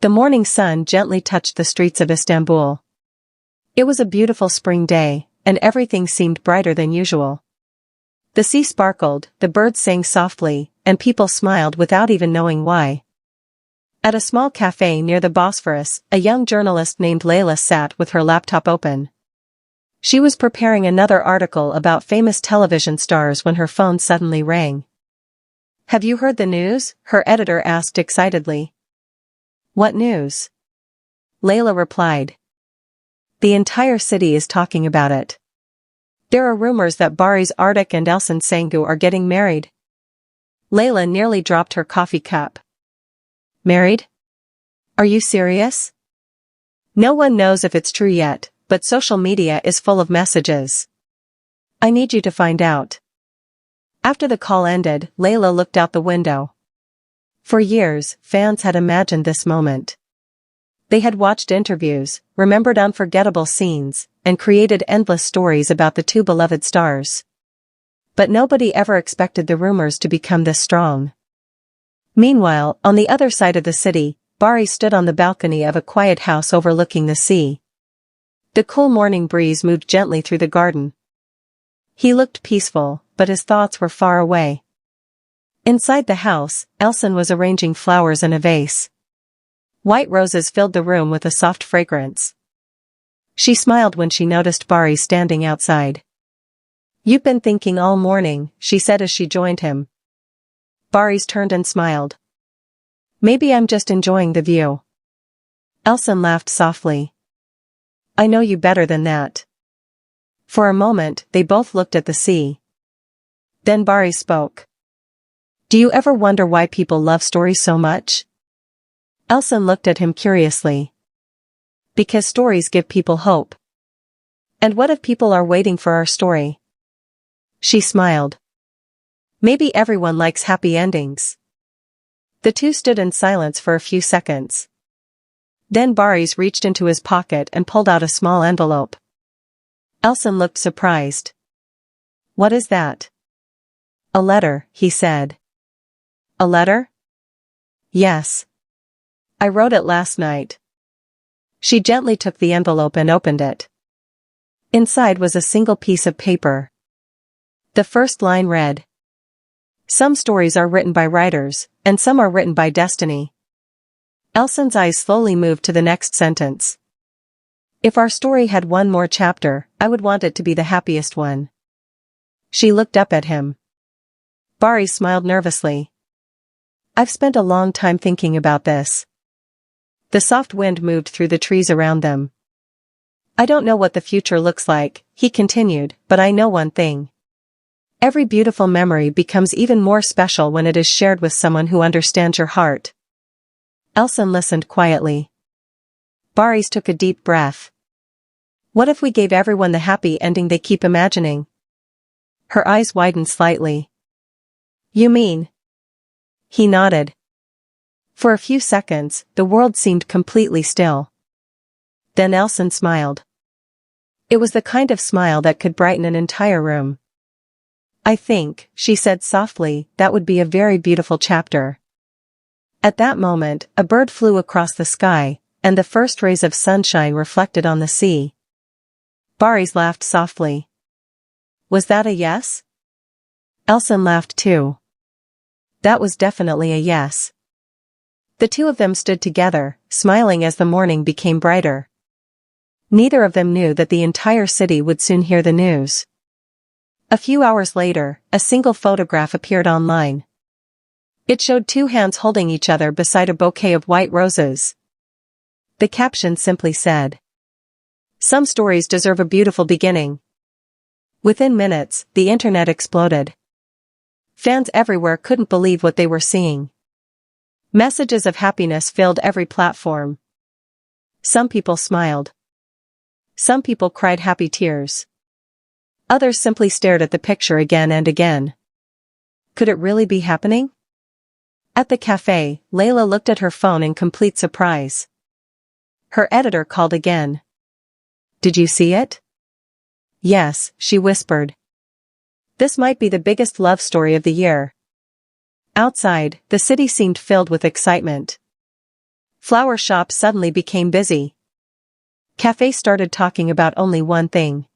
The morning sun gently touched the streets of Istanbul. It was a beautiful spring day, and everything seemed brighter than usual. The sea sparkled, the birds sang softly, and people smiled without even knowing why. At a small cafe near the Bosphorus, a young journalist named Layla sat with her laptop open. She was preparing another article about famous television stars when her phone suddenly rang. "Have you heard the news?" her editor asked excitedly. "What news?" Layla replied. "The entire city is talking about it. There are rumors that Baris Arduc and Elçin Sangu are getting married." Layla nearly dropped her coffee cup. "Married? Are you serious?" "No one knows if it's true yet, but social media is full of messages. I need you to find out." After the call ended, Layla looked out the window. For years, fans had imagined this moment. They had watched interviews, remembered unforgettable scenes, and created endless stories about the two beloved stars. But nobody ever expected the rumors to become this strong. Meanwhile, on the other side of the city, Baris stood on the balcony of a quiet house overlooking the sea. The cool morning breeze moved gently through the garden. He looked peaceful, but his thoughts were far away. Inside the house, Elçin was arranging flowers in a vase. White roses filled the room with a soft fragrance. She smiled when she noticed Baris standing outside. "You've been thinking all morning," she said as she joined him. Baris turned and smiled. "Maybe I'm just enjoying the view." Elçin laughed softly. "I know you better than that." For a moment, they both looked at the sea. Then Baris spoke. "Do you ever wonder why people love stories so much?" Elçin looked at him curiously. "Because stories give people hope." "And what if people are waiting for our story?" She smiled. "Maybe everyone likes happy endings." The two stood in silence for a few seconds. Then Baris reached into his pocket and pulled out a small envelope. Elçin looked surprised. "What is that?" "A letter," he said. "A letter?" "Yes. I wrote it last night." She gently took the envelope and opened it. Inside was a single piece of paper. The first line read, "Some stories are written by writers, and some are written by destiny." Elçin's eyes slowly moved to the next sentence. "If our story had one more chapter, I would want it to be the happiest one." She looked up at him. Baris smiled nervously. "I've spent a long time thinking about this." The soft wind moved through the trees around them. "I don't know what the future looks like," he continued, "but I know one thing. Every beautiful memory becomes even more special when it is shared with someone who understands your heart." Elçin listened quietly. Baris took a deep breath. "What if we gave everyone the happy ending they keep imagining?" Her eyes widened slightly. "You mean?" He nodded. For a few seconds, the world seemed completely still. Then Elçin smiled. It was the kind of smile that could brighten an entire room. "I think," she said softly, "that would be a very beautiful chapter." At that moment, a bird flew across the sky, and the first rays of sunshine reflected on the sea. Baris laughed softly. "Was that a yes?" Elçin laughed too. That was definitely a yes. The two of them stood together, smiling as the morning became brighter. Neither of them knew that the entire city would soon hear the news. A few hours later, a single photograph appeared online. It showed two hands holding each other beside a bouquet of white roses. The caption simply said, "Some stories deserve a beautiful beginning." Within minutes, the internet exploded. Fans everywhere couldn't believe what they were seeing. Messages of happiness filled every platform. Some people smiled. Some people cried happy tears. Others simply stared at the picture again and again. Could it really be happening? At the cafe, Layla looked at her phone in complete surprise. Her editor called again. "Did you see it?" "Yes," she whispered. "This might be the biggest love story of the year." Outside, the city seemed filled with excitement. Flower shops suddenly became busy. Cafes started talking about only one thing.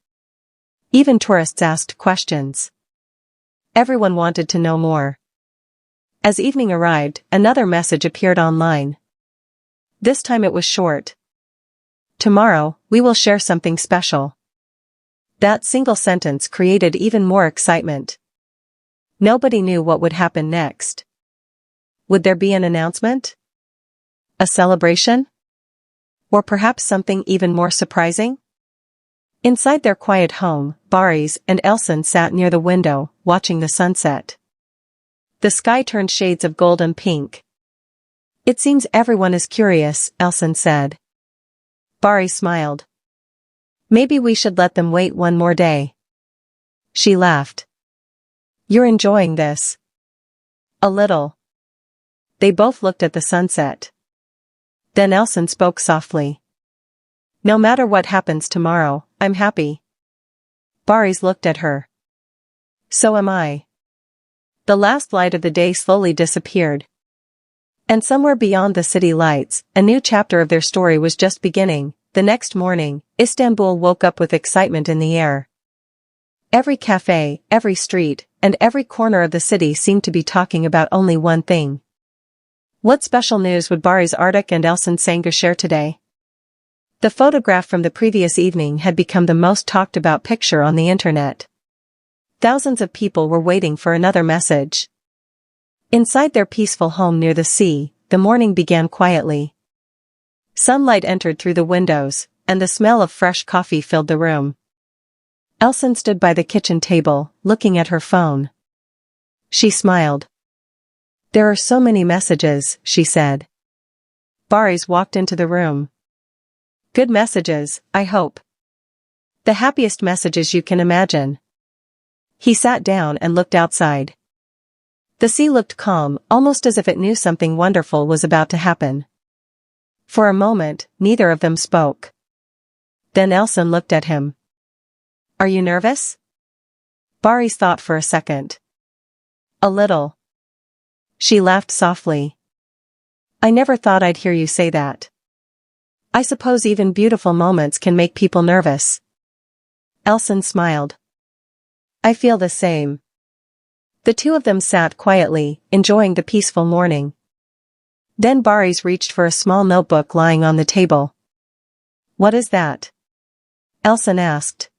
Even tourists asked questions. Everyone wanted to know more. As evening arrived, another message appeared online. This time it was short. Tomorrow, we will share something special. That single sentence created even more excitement. Nobody knew what would happen next. Would there be an announcement? A celebration? Or perhaps something even more surprising? Inside their quiet home, Baris and Elcin sat near the window, watching the sunset. The sky turned shades of gold and pink. It seems everyone is curious, Elcin said. Baris smiled. Maybe we should let them wait one more day. She laughed. You're enjoying this? A little. They both looked at the sunset. Then Elcin spoke softly. No matter what happens tomorrow, I'm happy. Baris looked at her. So am I. The last light of the day slowly disappeared. And somewhere beyond the city lights, a new chapter of their story was just beginning. The next morning, Istanbul woke up with excitement in the air. Every cafe, every street, and every corner of the city seemed to be talking about only one thing. What special news would Barış Arduc and Elçin Sangu share today? The photograph from the previous evening had become the most talked about picture on the internet. Thousands of people were waiting for another message. Inside their peaceful home near the sea, the morning began quietly. Sunlight entered through the windows, and the smell of fresh coffee filled the room. Elçin stood by the kitchen table, looking at her phone. She smiled. There are so many messages, she said. Baris walked into the room. Good messages, I hope. The happiest messages you can imagine. He sat down and looked outside. The sea looked calm, almost as if it knew something wonderful was about to happen. For a moment, neither of them spoke. Then Elçin looked at him. Are you nervous? Baris thought for a second. A little. She laughed softly. I never thought I'd hear you say that. I suppose even beautiful moments can make people nervous. Elçin smiled. I feel the same. The two of them sat quietly, enjoying the peaceful morning. Then Baris reached for a small notebook lying on the table. What is that? Elçin asked.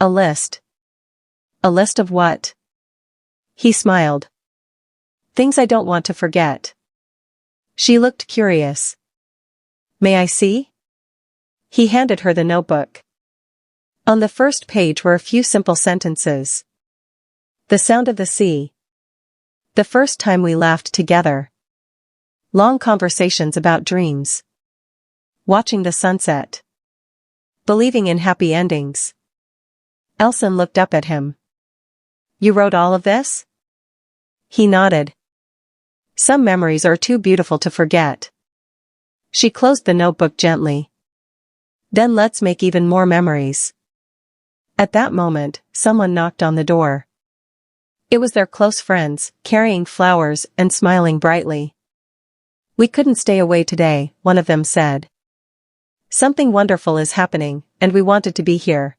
A list. A list of what? He smiled. Things I don't want to forget. She looked curious. May I see? He handed her the notebook. On the first page were a few simple sentences. The sound of the sea. The first time we laughed together. Long conversations about dreams. Watching the sunset. Believing in happy endings. Elçin looked up at him. You wrote all of this? He nodded. Some memories are too beautiful to forget. She closed the notebook gently. Then let's make even more memories. At that moment, someone knocked on the door. It was their close friends, carrying flowers and smiling brightly. We couldn't stay away today, one of them said. Something wonderful is happening, and we wanted to be here.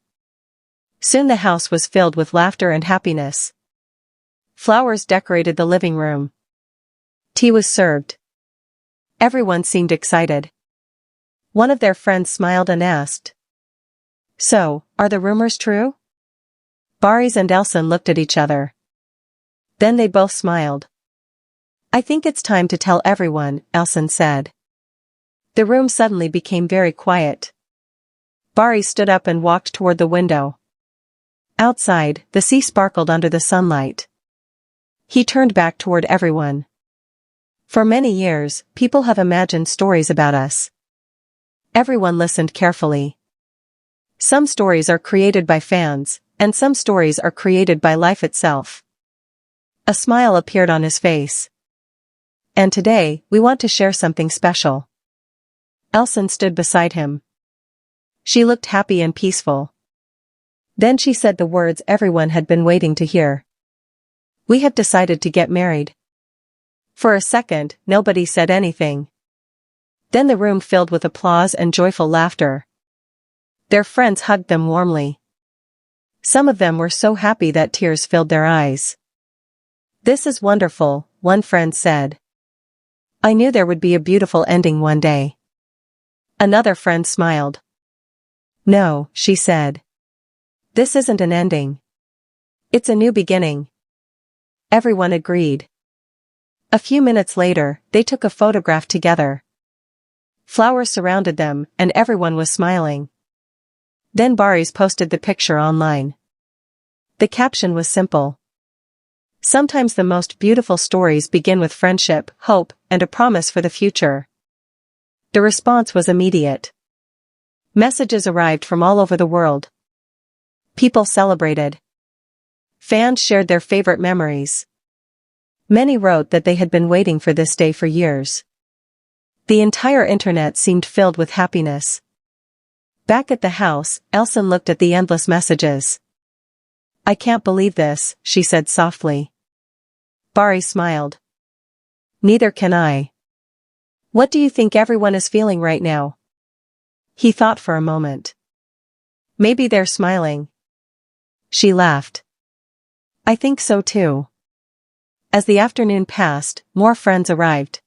Soon the house was filled with laughter and happiness. Flowers decorated the living room. Tea was served. Everyone seemed excited. One of their friends smiled and asked. So, are the rumors true? Baris and Elçin looked at each other. Then they both smiled. I think it's time to tell everyone, Elçin said. The room suddenly became very quiet. Baris stood up and walked toward the window. Outside, the sea sparkled under the sunlight. He turned back toward everyone. For many years, people have imagined stories about us. Everyone listened carefully. Some stories are created by fans, and some stories are created by life itself. A smile appeared on his face. And today, we want to share something special. Elçin stood beside him. She looked happy and peaceful. Then she said the words everyone had been waiting to hear. We have decided to get married. For a second, nobody said anything. Then the room filled with applause and joyful laughter. Their friends hugged them warmly. Some of them were so happy that tears filled their eyes. "This is wonderful," one friend said. "I knew there would be a beautiful ending one day." Another friend smiled. "No," she said. "This isn't an ending. It's a new beginning." Everyone agreed. A few minutes later, they took a photograph together. Flowers surrounded them, and everyone was smiling. Then Baris posted the picture online. The caption was simple. "Sometimes the most beautiful stories begin with friendship, hope, and a promise for the future." The response was immediate. Messages arrived from all over the world. People celebrated. Fans shared their favorite memories. Many wrote that they had been waiting for this day for years. The entire internet seemed filled with happiness. Back at the house, Elcin looked at the endless messages. "I can't believe this," she said softly. Baris smiled. "Neither can I." "What do you think everyone is feeling right now?" He thought for a moment. "Maybe they're smiling." She laughed. "I think so too." As the afternoon passed, more friends arrived.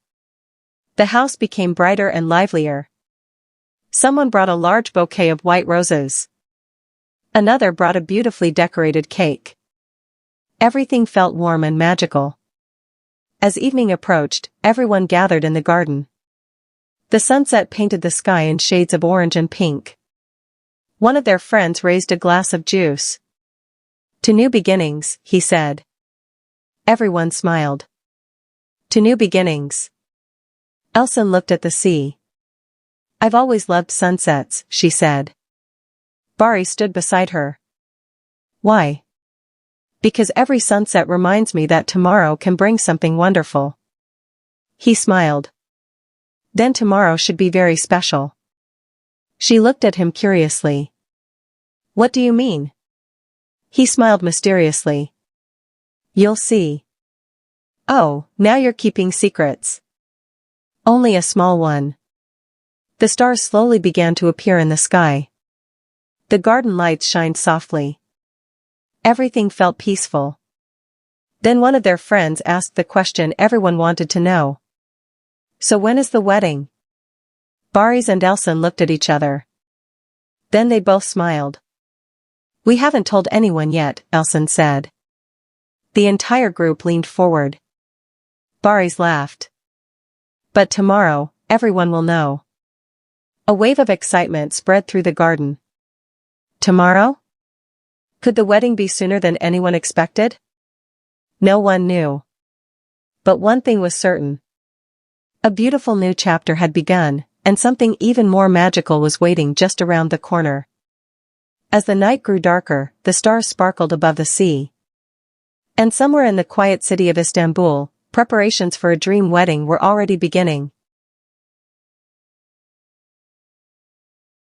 The house became brighter and livelier. Someone brought a large bouquet of white roses. Another brought a beautifully decorated cake. Everything felt warm and magical. As evening approached, everyone gathered in the garden. The sunset painted the sky in shades of orange and pink. One of their friends raised a glass of juice. "To new beginnings," he said. Everyone smiled. "To new beginnings." Elcin looked at the sea. "I've always loved sunsets," she said. Baris stood beside her. "Why?" "Because every sunset reminds me that tomorrow can bring something wonderful." He smiled. "Then tomorrow should be very special." She looked at him curiously. "What do you mean?" He smiled mysteriously. "You'll see." "Oh, now you're keeping secrets." "Only a small one." The stars slowly began to appear in the sky. The garden lights shined softly. Everything felt peaceful. Then one of their friends asked the question everyone wanted to know. "So when is the wedding?" Baris and Elcin looked at each other. Then they both smiled. "We haven't told anyone yet," Elcin said. The entire group leaned forward. Baris laughed. "But tomorrow, everyone will know." A wave of excitement spread through the garden. Tomorrow? Could the wedding be sooner than anyone expected? No one knew. But one thing was certain. A beautiful new chapter had begun, and something even more magical was waiting just around the corner. As the night grew darker, the stars sparkled above the sea. And somewhere in the quiet city of Istanbul, preparations for a dream wedding were already beginning.